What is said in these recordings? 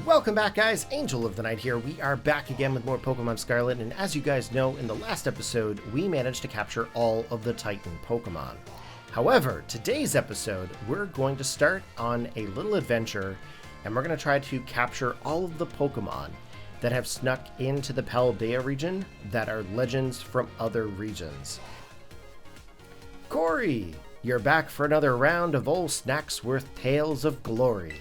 Welcome back, guys. Angel of the Night here. We are back again with more Pokemon Scarlet, and as you guys know, in the last episode, we managed to capture all of the Titan Pokemon. However, today's episode, we're going to start on a little adventure, and we're going to try to capture all of the Pokemon that have snuck into the Paldea region that are legends from other regions. Corey, you're back for another round of old Snacksworth Tales of Glory.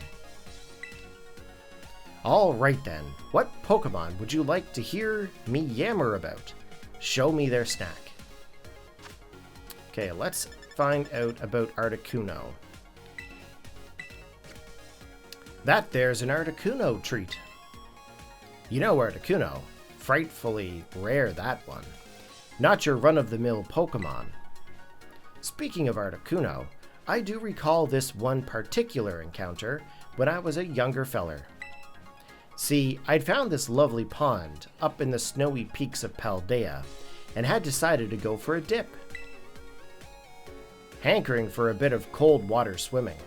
Alright then, what Pokemon would you like to hear me yammer about? Show me their snack. Okay, let's find out about Articuno. That there's an Articuno treat. You know Articuno, frightfully rare that one. Not your run-of-the-mill Pokemon. Speaking of Articuno, I do recall this one particular encounter when I was a younger feller. See, I'd found this lovely pond up in the snowy peaks of Paldea and had decided to go for a dip. Hankering for a bit of cold water swimming.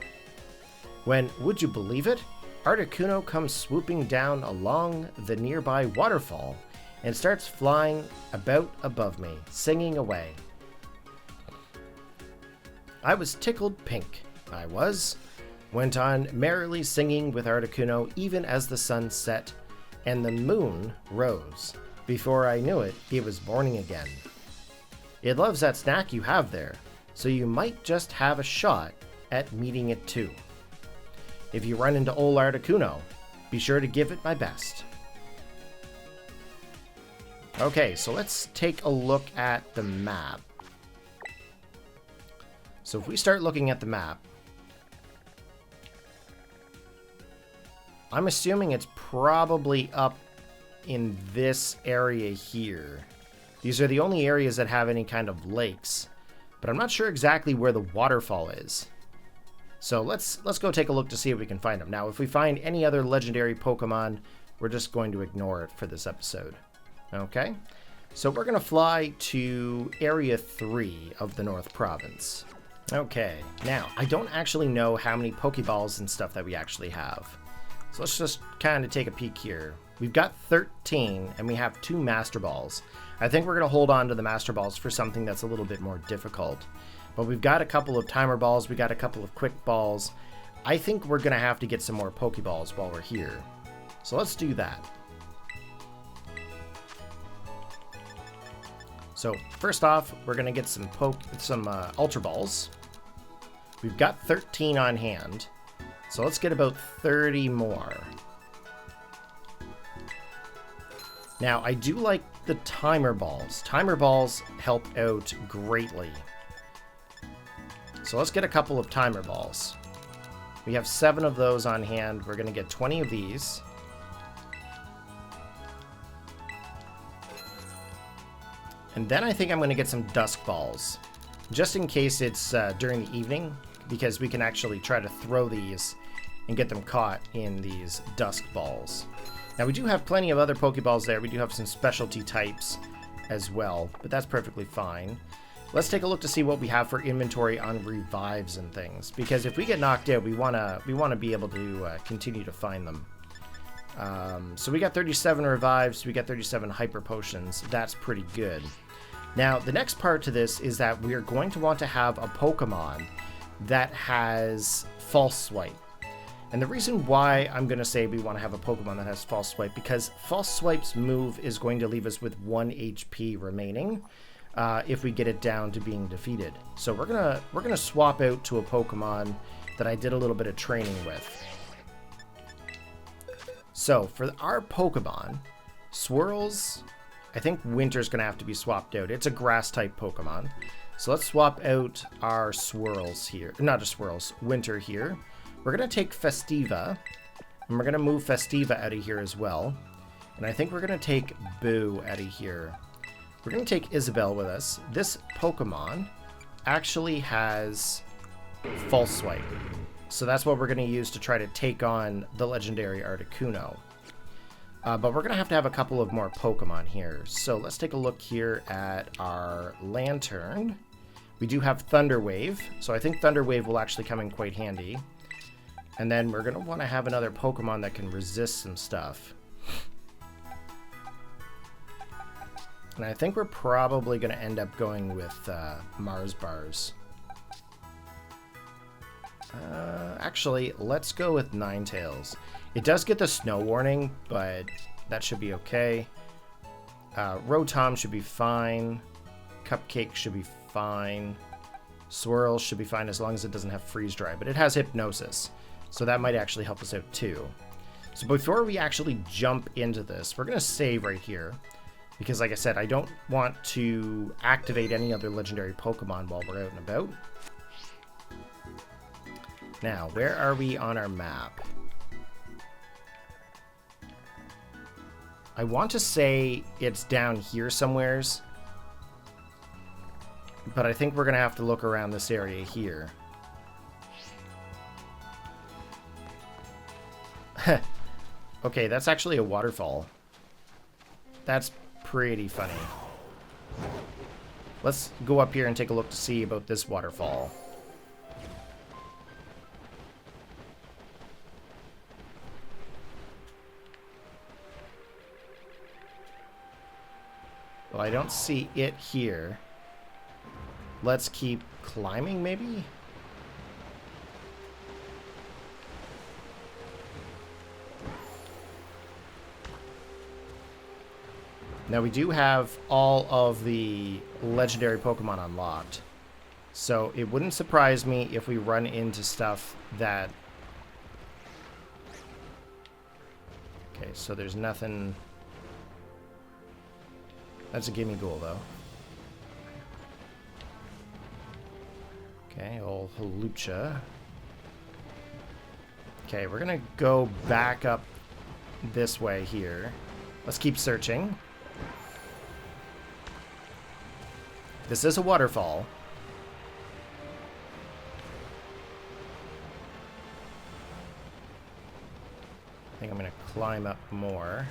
When, would you believe it, Articuno comes swooping down along the nearby waterfall and starts flying about above me, singing away. I was tickled pink, I was. Went on merrily singing with Articuno even as the sun set and the moon rose. Before I knew it, it was morning again. It loves that snack you have there, so you might just have a shot at meeting it too. If you run into old Articuno, be sure to give it my best. Okay, so let's take a look at the map. So if we start looking at the map, I'm assuming it's probably up in this area here. These are the only areas that have any kind of lakes, but I'm not sure exactly where the waterfall is. So let's go take a look to see if we can find them. Now, if we find any other legendary Pokemon, we're just going to ignore it for this episode. Okay? So we're going to fly to Area 3 of the North Province. Okay, now, I don't actually know how many Pokeballs and stuff that we actually have. So let's just kind of take a peek here. We've got 13, and we have 2 Master Balls. I think we're going to hold on to the Master Balls for something that's a little bit more difficult. But we've got a couple of Timer Balls, we got a couple of Quick Balls. I think we're going to have to get some more Pokeballs while we're here. So let's do that. So first off, we're going to get some Ultra Balls. We've got 13 on hand. So let's get about 30 more. Now, I do like the Timer Balls. Timer Balls help out greatly. So let's get a couple of Timer Balls. We have 7 of those on hand. We're going to get 20 of these. And then I think I'm going to get some Dusk Balls. Just in case it's during the evening, because we can actually try to throw these and get them caught in these Dusk Balls. Now, we do have plenty of other Pokeballs there. We do have some specialty types as well, but that's perfectly fine. Let's take a look to see what we have for inventory on revives and things, because if we get knocked out, we want to be able to continue to find them. So we got 37 revives, we got 37 hyper potions. That's pretty good. Now, the next part to this is that we are going to want to have a Pokemon that has False Swipe. And the reason why I'm going to say we want to have a Pokemon that has False Swipe, because False Swipe's move is going to leave us with 1 HP remaining if we get it down to being defeated. So we're gonna swap out to a Pokemon that I did a little bit of training with. So for our Pokemon, Swirls, I think Winter's going to have to be swapped out. It's a Grass-type Pokemon. So let's swap out our Swirls here. Not just Swirls, Winter here. We're going to take Festiva, and we're going to move Festiva out of here as well. And I think we're going to take Boo out of here. We're going to take Isabelle with us. This Pokemon actually has False Swipe. So that's what we're going to use to try to take on the legendary Articuno. But we're going to have a couple of more Pokemon here. So let's take a look here at our Lantern. We do have Thunder Wave, so I think Thunder Wave will actually come in quite handy. And then we're going to want to have another Pokemon that can resist some stuff. And I think we're probably going to end up going with Mars Bars. Actually, let's go with Ninetales. It does get the snow warning, but that should be okay. Rotom should be fine. Cupcake should be fine. Swirl should be fine as long as it doesn't have freeze dry, but it has hypnosis, so that might actually help us out too. So before we actually jump into this, we're going to save right here, because like I said, I don't want to activate any other legendary Pokemon while we're out and about. Now, where are we on our map? I want to say it's down here somewheres, but I think we're going to have to look around this area here. Okay, that's actually a waterfall. That's pretty funny. Let's go up here and take a look to see about this waterfall. Well, I don't see it here. Let's keep climbing, maybe? Now, we do have all of the legendary Pokemon unlocked, so it wouldn't surprise me if we run into stuff that... Okay, so there's nothing... That's a gimme goal, though. Okay, old Halucha. Okay, we're gonna go back up this way here. Let's keep searching. This is a waterfall. I think I'm gonna climb up more.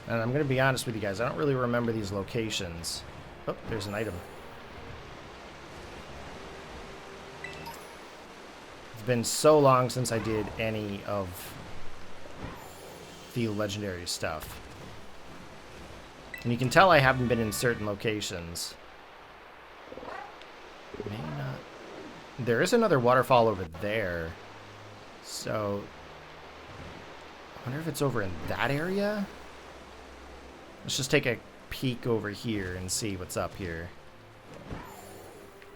And I'm going to be honest with you guys, I don't really remember these locations. Oh, there's an item. It's been so long since I did any of the legendary stuff. And you can tell I haven't been in certain locations. Maybe not. There is another waterfall over there. So, I wonder if it's over in that area? Let's just take a peek over here and see what's up here.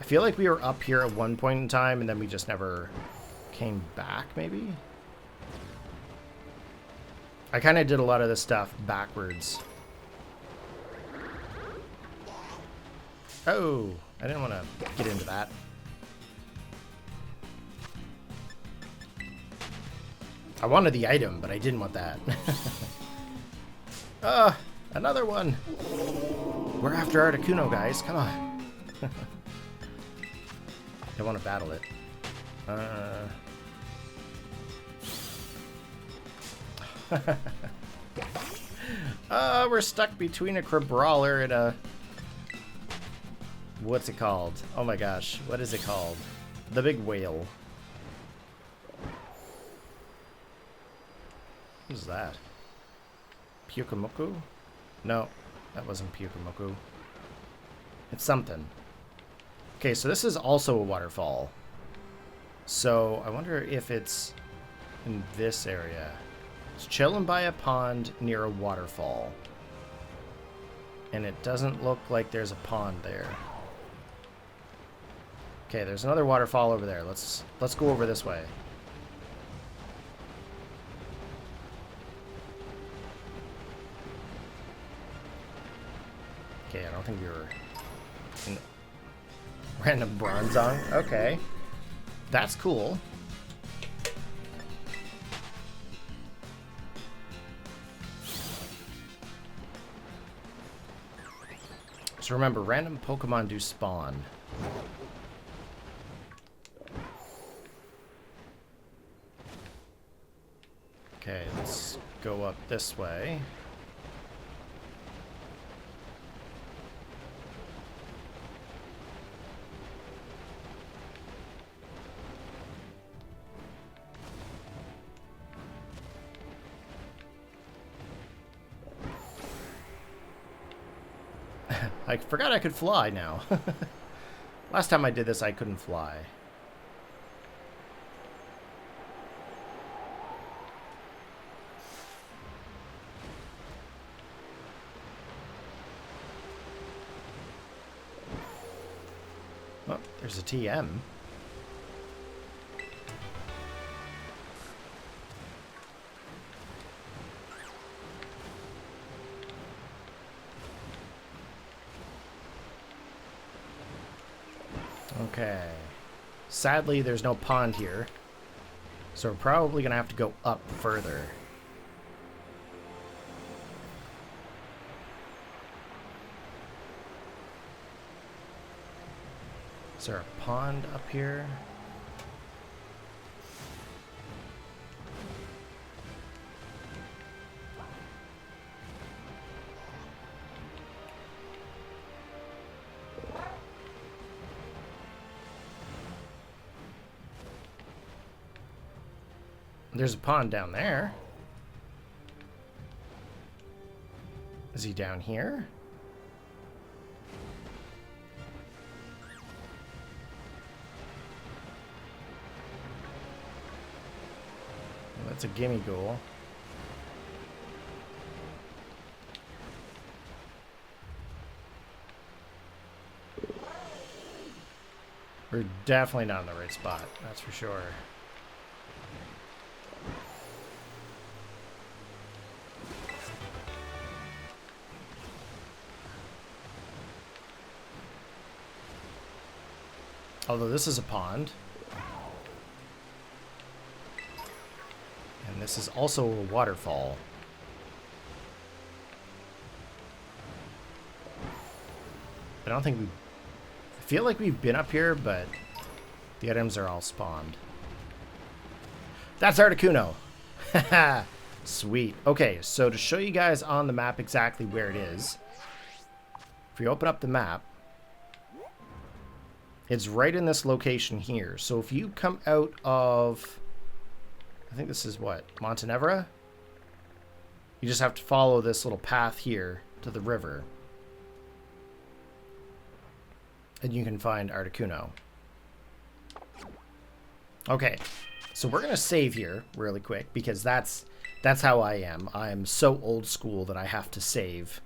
I feel like we were up here at one point in time and then we just never came back, maybe? I kind of did a lot of this stuff backwards. Oh, I didn't want to get into that. I wanted the item, but I didn't want that. Another one! We're after Articuno, guys. Come on. I want to battle it. We're stuck between a Crabrawler and a... What's it called? Oh my gosh. What is it called? The big whale. What is that? Pyukamoku? No, that wasn't Pyukamoku. It's something. Okay, so this is also a waterfall. So I wonder if it's in this area. It's chilling by a pond near a waterfall. And it doesn't look like there's a pond there. Okay, there's another waterfall over there. Let's go over this way. Okay, I don't think we were in random Bronzong. Okay. That's cool. So remember, random Pokemon do spawn. Okay, let's go up this way. I forgot I could fly now. Last time I did this, I couldn't fly. Oh, there's a TM. Okay. Sadly, there's no pond here. So we're probably going to have to go up further. Is there a pond up here? There's a pond down there. Is he down here? Well, that's a gimme goal. We're definitely not in the right spot, that's for sure. Although this is a pond. And this is also a waterfall. I don't think I feel like we've been up here, but the items are all spawned. That's Articuno! Haha! Sweet. Okay, so to show you guys on the map exactly where it is, if we open up the map, it's right in this location here. So if you come out of, I think this is what, Montenevera? You just have to follow this little path here to the river. And you can find Articuno. Okay, so we're gonna save here really quick because that's how I am. I'm so old school that I have to save.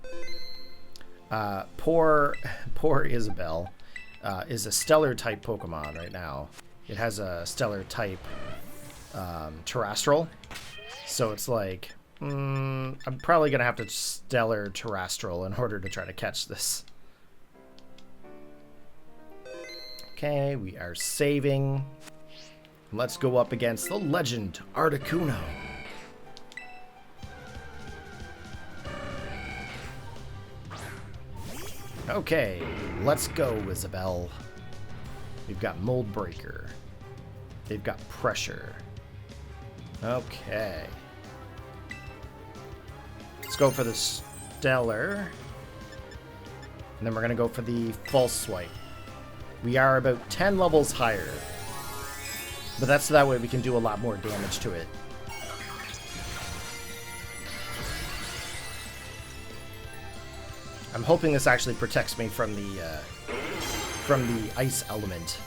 Poor Isabelle. Is a stellar type Pokemon right now. It has a stellar type terrestrial. So it's like, I'm probably going to have to stellar terrestrial in order to try to catch this. Okay, we are saving. Let's go up against the legend Articuno. Okay, let's go, Isabelle. We've got Mold Breaker. They've got Pressure. Okay. Let's go for the Stellar. And then we're going to go for the False Swipe. We are about 10 levels higher. But that's so that way we can do a lot more damage to it. I'm hoping this actually protects me from the ice element.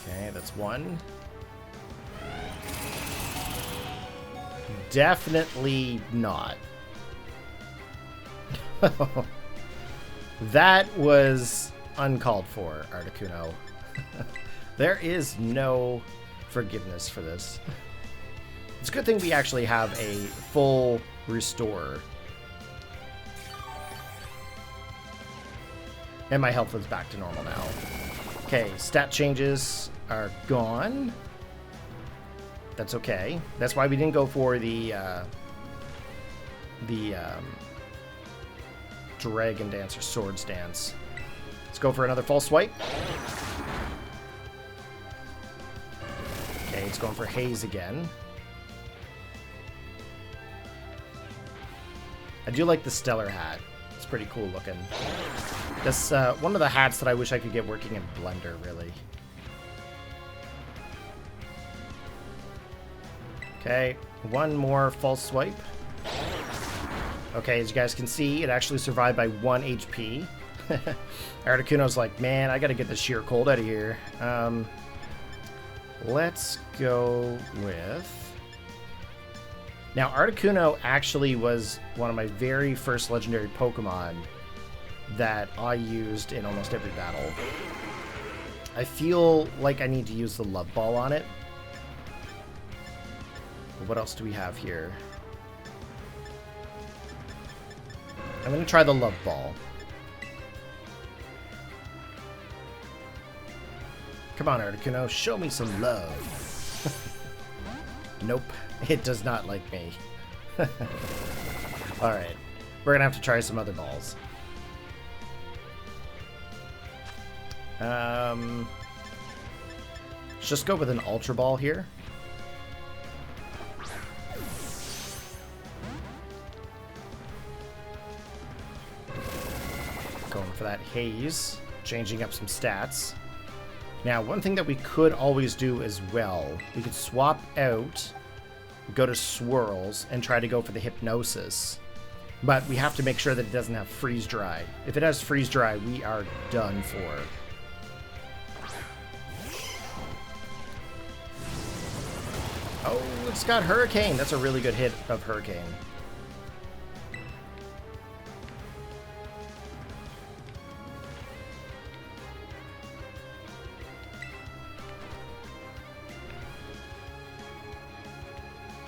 Okay, that's one. Definitely not. That was uncalled for, Articuno. There is no forgiveness for this. It's a good thing we actually have a full restore. And my health is back to normal now. Okay, stat changes are gone. That's okay. That's why we didn't go for the Dragon Dance or Swords Dance. Let's go for another False Swipe. Okay, it's going for Haze again. I do like the Stellar hat. It's pretty cool looking. That's one of the hats that I wish I could get working in Blender, really. Okay, one more false swipe. Okay, as you guys can see, it actually survived by 1 HP. Articuno's like, man, I gotta get the sheer cold out of here. Let's go with... Now, Articuno actually was one of my very first legendary Pokemon that I used in almost every battle. I feel like I need to use the Love Ball on it. But what else do we have here? I'm going to try the Love Ball. Come on, Articuno, show me some love. Nope, it does not like me. Alright, we're going to have to try some other balls. Let's just go with an Ultra Ball here. Going for that Haze, changing up some stats. Now, one thing that we could always do as well, we could swap out, go to Swirls, and try to go for the Hypnosis. But we have to make sure that it doesn't have Freeze Dry. If it has Freeze Dry, we are done for. Oh, it's got Hurricane. That's a really good hit of Hurricane.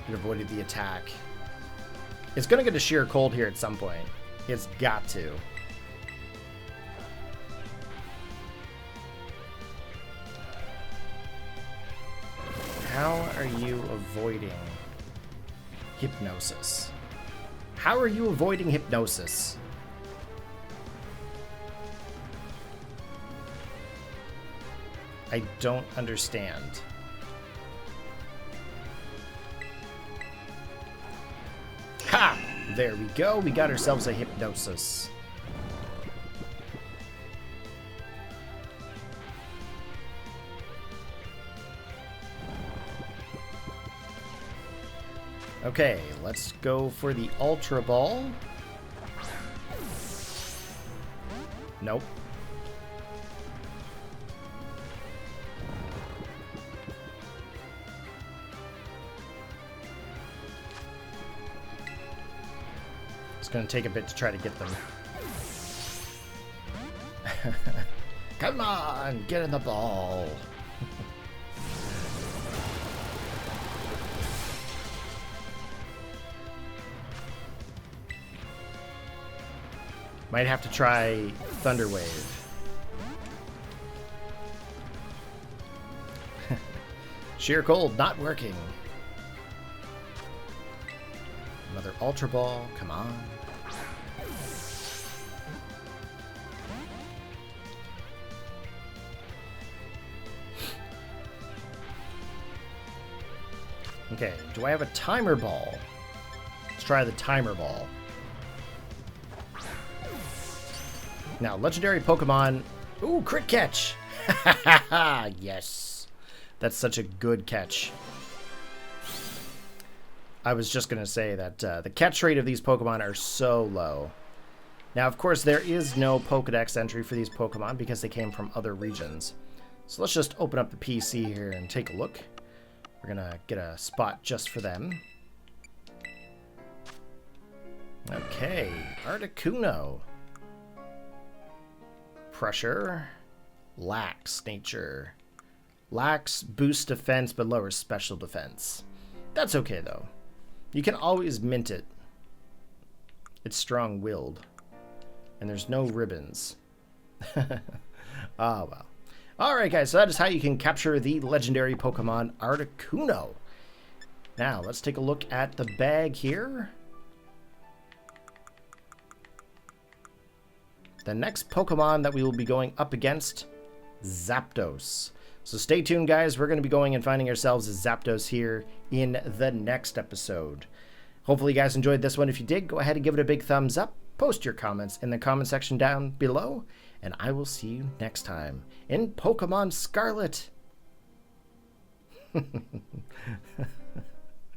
It avoided the attack. It's going to get a sheer cold here at some point. It's got to. How are you avoiding Hypnosis? How are you avoiding Hypnosis? I don't understand. Ha! There we go. We got ourselves a Hypnosis. Okay, let's go for the Ultra Ball. Nope. It's going to take a bit to try to get them. Come on, get in the ball. Might have to try Thunder Wave. Sheer Cold not working. Another Ultra Ball, come on. Okay, do I have a Timer Ball? Let's try the Timer Ball. Now, legendary Pokemon... Ooh, crit catch! Yes. That's such a good catch. I was just going to say that the catch rate of these Pokemon are so low. Now, of course, there is no Pokedex entry for these Pokemon because they came from other regions. So let's just open up the PC here and take a look. We're going to get a spot just for them. Okay, Articuno. Pressure. Lax nature. Lax boosts defense but lowers special defense. That's okay though. You can always mint it. It's strong-willed. And there's no ribbons. Ah, well. Alright guys, so that is how you can capture the legendary Pokemon Articuno. Now, let's take a look at the bag here. The next Pokemon that we will be going up against, Zapdos. So stay tuned, guys. We're going to be going and finding ourselves a Zapdos here in the next episode. Hopefully you guys enjoyed this one. If you did, go ahead and give it a big thumbs up. Post your comments in the comment section down below. And I will see you next time in Pokemon Scarlet.